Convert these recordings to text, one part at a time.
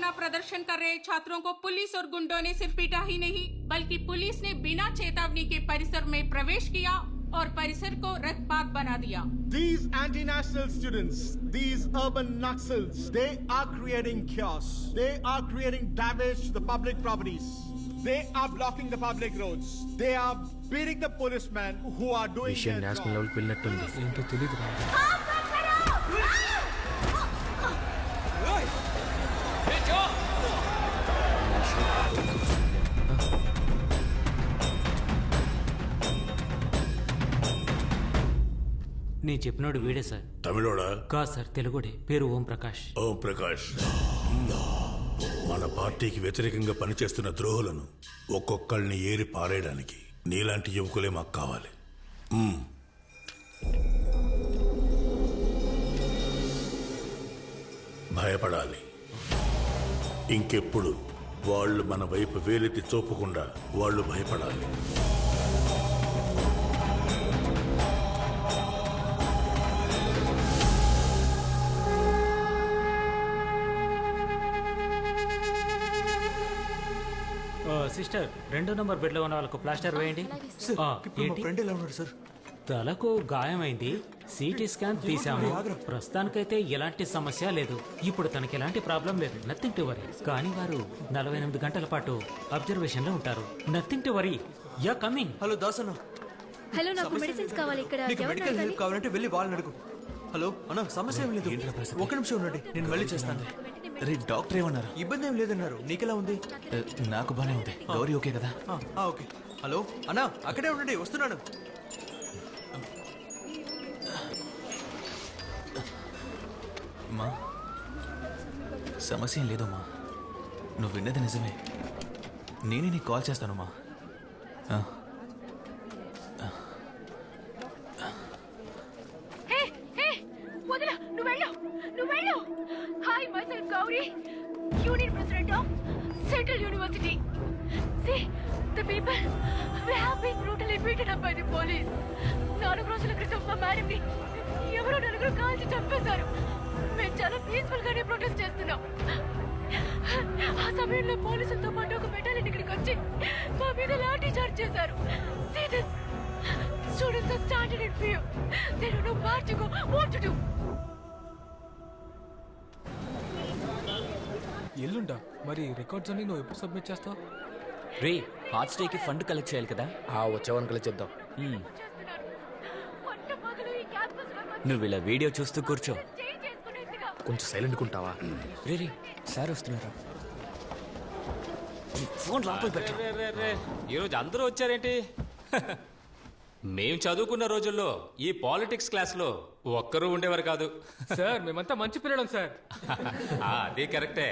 धरना प्रदर्शन कर रहे छात्रों को पुलिस और गुंडों ने सिर्फ पीटा ही नहीं बल्कि पुलिस ने बिना चेतावनी के परिसर में प्रवेश किया और परिसर को रक्तपात बना दिया। These anti-national students, these urban Naxals, they are creating chaos. They are creating damage to the public properties. They are blocking the public roads. They are beating the policemen who are doing their job. National లెవెల్కి వెళ్ళినట్టుంది. ఏంటో తెలియదు. నేను చెప్పినోడు వీడే sir. తమిళోడా? కాదు sir, తెలుగుడే. పేరు ఓం ప్రకాష్. ఓం ప్రకాష్. మన పార్టీకి వ్యతిరేకంగా పనిచేస్తున్న ద్రోహులను ఒక్కొక్కళ్ళని ఏరి పారేయడానికి నీలాంటి యువకులే మాకు కావాలి. భయపడాలి. ఇంకెప్పుడు వాళ్ళు మన వైపు వేలెత్తి చూపకుండా వాళ్ళు భయపడాలి. సిస్టర్, 2 నంబర్ బెడ్ లో ఉన్న వాళ్ళకు ప్లాస్టర్ వేయండి. ఫ్రెండ్ ఎలా ఉన్నారు సార్? తలకు గాయమైంది. సిటీ స్కాన్ తీసాము. ప్రస్తుతానికైతే ఎలాంటి సమస్య లేదు. ఇప్పుడు తనకి ఎలాంటి ప్రాబ్లం లేదు. Nothing to worry. కానీ వారు 48 గంటల పాటు అబ్జర్వేషన్ లో ఉంటారు. Nothing to worry. Yeah coming. Hello Dasanna. Hello, నాకు మెడిసిన్స్ కావాలి. ఇక్కడ నీకు మెడికల్ హెల్ప్ కావాలంటే వెళ్ళి వాళ్ళని అడుగు. హలో అన్న, సమస్య ఏం లేదు. ఒక నిమిషం ఉండండి, నేను మళ్ళీ చేస్తాను. రే, డాక్టర్ ఏమన్నారు? ఇబ్బంది ఏం లేదన్నారు. నీకెలా ఉంది? నాకు బానే ఉంది. గౌరీ ఓకే కదా? ఓకే. హలో అన్నా, అక్కడే ఉండండి, వస్తున్నాను. మా సమస్య ఏం లేదమ్మా. నువ్వు విన్నది నిజమే. నేనే నీకు కాల్ చేస్తాను మా. Hi, myself Gauri, Union President of Central University. See, the people, we have been brutally beaten up by the police. 4 రోజుల క్రితం మా మేడంని ఎవరో 4 కాల్చి చంపేశారు. మేము చాలా పీస్ఫుల్ గానే ప్రొటెస్ట్ చేస్తున్నాం. ఆ సమయంలో పోలీసులతో పాటు ఒక బెటాలియన్ ఇక్కడికి వచ్చి మా మీద లాఠీ చార్జ్ చేశారు. See this. Students are standing in fear. They don't know where to go, what to do. ఎల్లుండా మరి రికార్డ్స్ అన్ని నువ్వు ఎప్పుడు సబ్మిట్ చేస్తావు? రే, హార్ట్ స్టేకి ఫండ్ కలెక్ట్ చేయాలి కదా? వచ్చేవానికి కలెక్ట్ చేద్దాం. నువ్వు ఇలా వీడియో చూస్తూ కూర్చో. కొంచెం సైలెంట్ ఉంటావా? రే రే, సార్ వస్తున్నారా? ఫోన్ లోపల పెట్టు. ఈరోజు అందరూ వచ్చారేంటి? మేము చదువుకున్న రోజుల్లో ఈ పాలిటిక్స్ క్లాస్ లో ఒక్కరూ ఉండేవారు కాదు సార్. మేమంతా మంచి పిల్లలం సార్. అది కరెక్టే.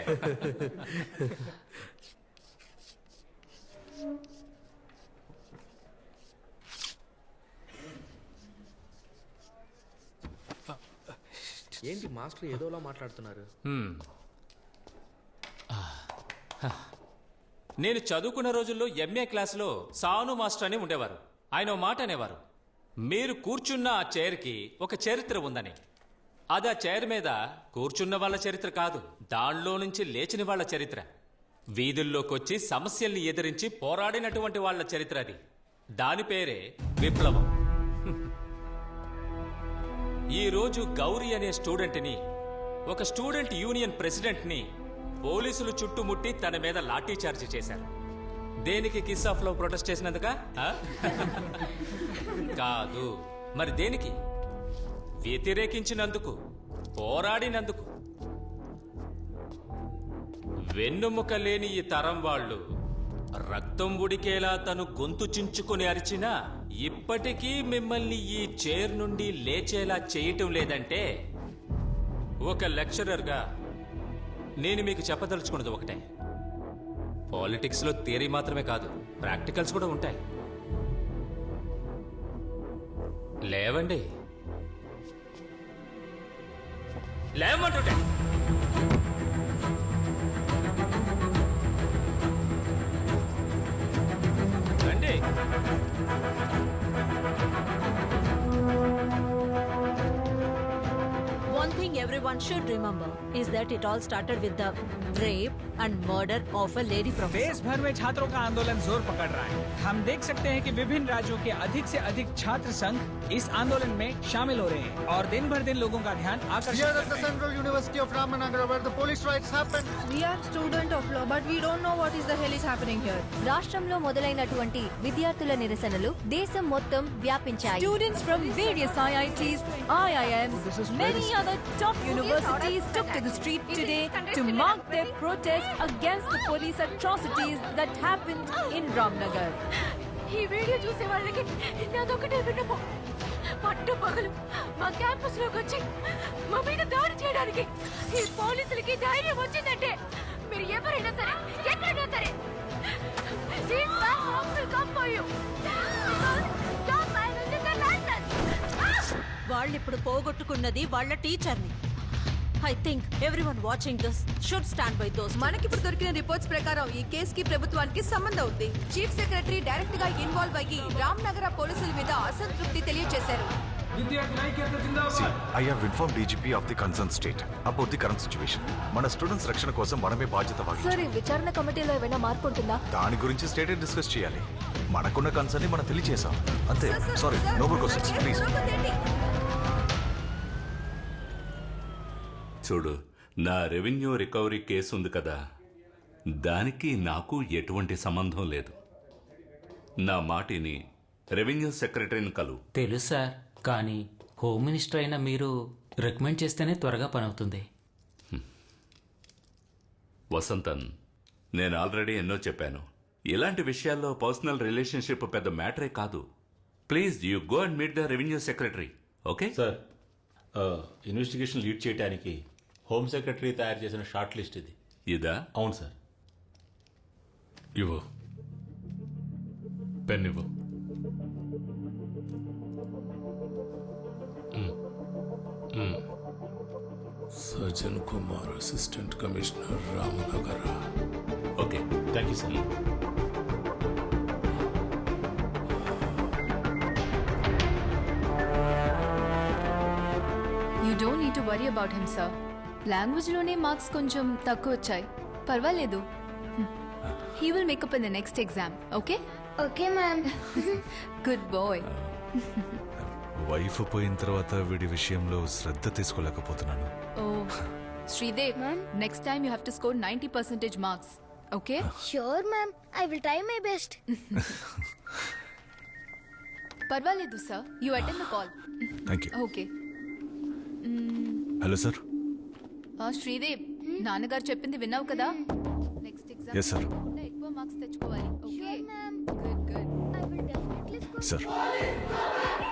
ఏంటి మాస్టర్ ఏదోలా మాట్లాడుతున్నారు? నేను చదువుకున్న రోజుల్లో ఎంఏ క్లాసులో సాను మాస్టర్ అని ఉండేవారు. ఆయన ఓ మాట అనేవారు, మీరు కూర్చున్న ఆ చైర్కి ఒక చరిత్ర ఉందని. అది ఆ చైర్ మీద కూర్చున్న వాళ్ళ చరిత్ర కాదు, దానిలో నుంచి లేచిన వాళ్ళ చరిత్ర. వీధుల్లోకొచ్చి సమస్యల్ని ఎదిరించి పోరాడినటువంటి వాళ్ళ చరిత్ర అది. దాని పేరే విప్లవం. ఈరోజు గౌరీ అనే స్టూడెంట్ని, ఒక స్టూడెంట్ యూనియన్ ప్రెసిడెంట్ని పోలీసులు చుట్టుముట్టి తన మీద లాఠీ చార్జ్ చేశారు. దేనికి? కిస్ ఆఫ్ లవ్ ప్రొటెస్ట్ చేసినందుక కాదు. మరి దేనికి? వ్యతిరేకించినందుకు, పోరాడినందుకు. వెన్నుముక లేని ఈ తరం వాళ్ళు రక్తం ఉడికేలా తను గొంతు చించుకుని అరిచినా ఇప్పటికీ మిమ్మల్ని ఈ చైర్ నుండి లేచేలా చేయటం లేదంటే, ఒక లెక్చరర్గా నేను మీకు చెప్పదలుచుకున్నది ఒకటే, పాలిటిక్స్లో థియరీ మాత్రమే కాదు, ప్రాక్టికల్స్ కూడా ఉంటాయి. లేవండి, లేవమంటుంటే. రండి. One thing everyone everyone should remember is that it all started with the rape and murder of a lady professor. देश भर में छात्रों का आंदोलन जोर पकड़ रहा है। हम देख सकते हैं कि विभिन्न राज्यों के अधिक से अधिक छात्र संघ इस आंदोलन में शामिल हो रहे हैं और दिन भर दिन लोगों का ध्यान आकर्षित Here कर at the रहे हैं। Central University of Ramanagara, where the police riots happened. We are student of law, but we don't know what is the hell is happening here. రాష్ట్రంలో మొదలైనటువంటి విద్యార్థుల నిరసనలు దేశం మొత్తం వ్యాపించాయి. Students from various IITs, IIMs, many other top universities took to the street today to mark their protest against the police atrocities that happened in Ramnagar. ఈ video చూసే వాళ్ళకి నాదొకటే విన్నపం. పట్టు పగలు మా క్యాంపస్ లోకి వచ్చి మా మీద దాడి చేయడానికి ఈ పోలీసులకి ధైర్యం వచ్చిందంటే మీరు ఎవరైనా సరే ఎక్కడైనా సరే these bad will come for you. Stop violence in the license. వాళ్ళిప్పుడు పోగొట్టుకున్నది వాళ్ళ టీచర్ని. I think everyone watching this should stand by those. మనకిప్పుడు దొరికిన రిపోర్ట్స్ ప్రకారం ఈ కేసుకి ప్రభుత్వానికి సంబంధం ఉంది. చీఫ్ సెక్రటరీ డైరెక్ట్ గా ఇన్వాల్వ్ అయ్యి రామ్నగర పోలీసుల మీద అసంతృప్తి తెలియజేశారు. See, I have informed DGP of the concerned state about the current situation. మన స్టూడెంట్స్ రక్షణ కోసం మనమే బాధ్యత వహించాలి. సార్, ఈ విచారణ కమిటీలో ఏమైనా మార్పు ఉంటుందా? దాని గురించి స్టేట్ డిస్కస్ చేయాలి. మనకున్న కన్సర్న్ ని మనం తెలియజేసాం అంతే. Sorry, no more questions please. చూడు, నా రెవెన్యూ రికవరీ కేసు ఉంది కదా, దానికి నాకు ఎటువంటి సంబంధం లేదు. నా మాటిని రెవెన్యూ సెక్రటరీని కలు. తెలుసు సార్, కానీ హోమ్ మినిస్టర్ అయిన మీరు రికమెండ్ చేస్తేనే త్వరగా పని అవుతుంది. వసంతన్, నేను ఆల్రెడీ ఎన్నో చెప్పాను. ఇలాంటి విషయాల్లో పర్సనల్ రిలేషన్షిప్ పెద్ద మ్యాటరే కాదు. Please you go and meet the revenue secretary. Okay sir, investigation lead చేయడానికి హోమ్ సెక్రటరీ తయారు చేసిన షార్ట్ లిస్ట్ ఇది. ఇదా? అవును సార్. ఇవ్వు, పెన్ ఇవ్వు. Sajjan Kumar, assistant commissioner, Ramanagara. Okay, thank you sir. You don't need to worry about him, sir. Language లోనే marks కొంచెం తక్కువ వచ్చాయి. పర్వాలేదు. He will make up in the next exam, okay? Okay ma'am. Good boy. Wife పోయిన తర్వాత వీడి విషయంలో శ్రద్ధ తీసుకోలేకపోతున్నాను. Oh, Sridev, next time you have to score 90% marks, okay? Sure ma'am, I will try my best. పర్వాలేదు sir. You attend the call. Thank you. Okay. Hello sir. Sridev, నాన్నగారు చెప్పింది విన్నావు కదా? Next exam Yes, sir. ఎక్కువ marks తెచ్చుకోవాలి. Okay? Ma'am, good good. I will definitely score. Sir